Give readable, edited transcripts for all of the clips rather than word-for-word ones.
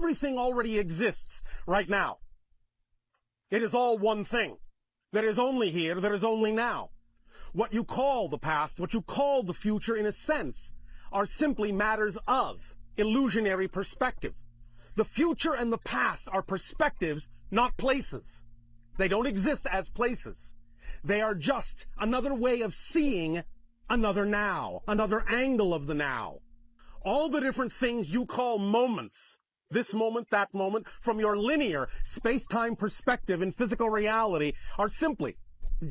everything already exists right now. It is all one thing. There is only here, there is only now. What you call the past, what you call the future, in a sense, are simply matters of illusionary perspective. The future and the past are perspectives, not places. They don't exist as places. They are just another way of seeing another now, another angle of the now. All the different things you call moments, this moment, that moment, from your linear space-time perspective in physical reality, are simply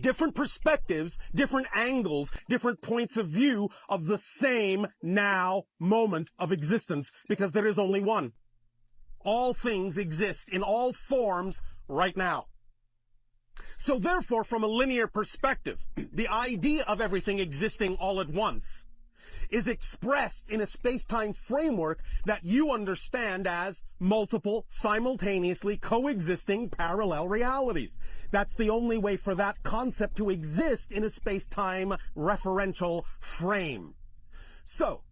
different perspectives, different angles, different points of view of the same now moment of existence, because there is only one. All things exist in all forms right now. So therefore, from a linear perspective, the idea of everything existing all at once is expressed in a space-time framework that you understand as multiple, simultaneously coexisting parallel realities. That's the only way for that concept to exist in a space-time referential frame. So,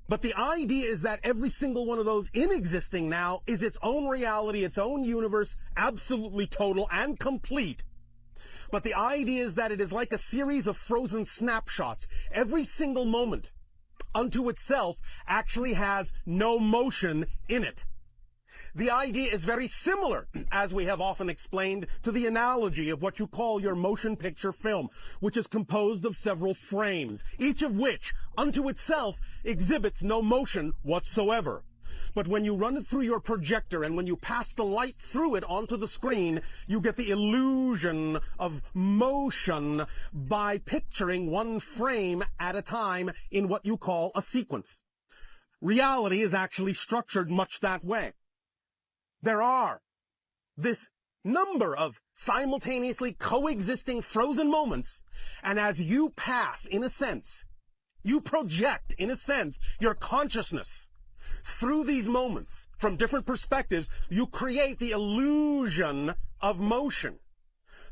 but the idea is that every single one of those in existing now is its own reality, its own universe, absolutely total and complete. But the idea is that it is like a series of frozen snapshots. Every single moment unto itself actually has no motion in it. The idea is very similar, as we have often explained, to the analogy of what you call your motion picture film, which is composed of several frames, each of which, unto itself, exhibits no motion whatsoever. But when you run it through your projector and when you pass the light through it onto the screen, you get the illusion of motion by picturing one frame at a time in what you call a sequence. Reality is actually structured much that way. There are this number of simultaneously coexisting frozen moments, and as you pass, in a sense, you project, in a sense, your consciousness through these moments from different perspectives, you create the illusion of motion.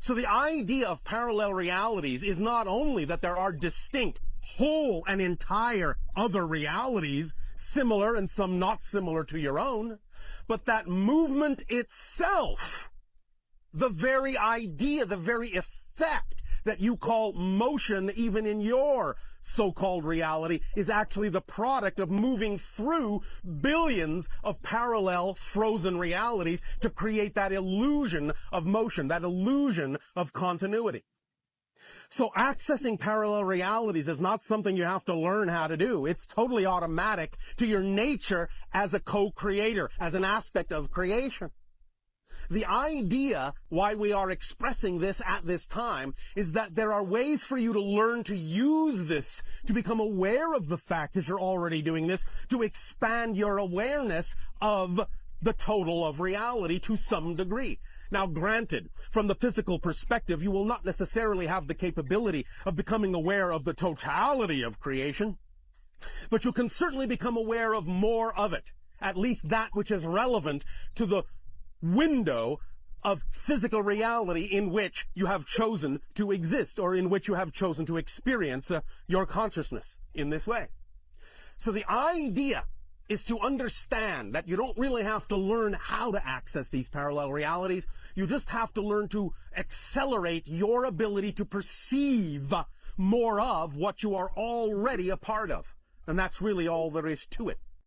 So the idea of parallel realities is not only that there are distinct, whole and entire other realities, similar and some not similar to your own, but that movement itself, the very idea, the very effect that you call motion, even in your so-called reality, is actually the product of moving through billions of parallel frozen realities to create that illusion of motion, that illusion of continuity. So accessing parallel realities is not something you have to learn how to do. It's totally automatic to your nature as a co-creator, as an aspect of creation. The idea why we are expressing this at this time is that there are ways for you to learn to use this, to become aware of the fact that you're already doing this, to expand your awareness of the total of reality to some degree. Now, granted, from the physical perspective, you will not necessarily have the capability of becoming aware of the totality of creation, but you can certainly become aware of more of it, at least that which is relevant to the window of physical reality in which you have chosen to exist, or in which you have chosen to experience your consciousness in this way. So the idea is to understand that you don't really have to learn how to access these parallel realities. You just have to learn to accelerate your ability to perceive more of what you are already a part of. And that's really all there is to it.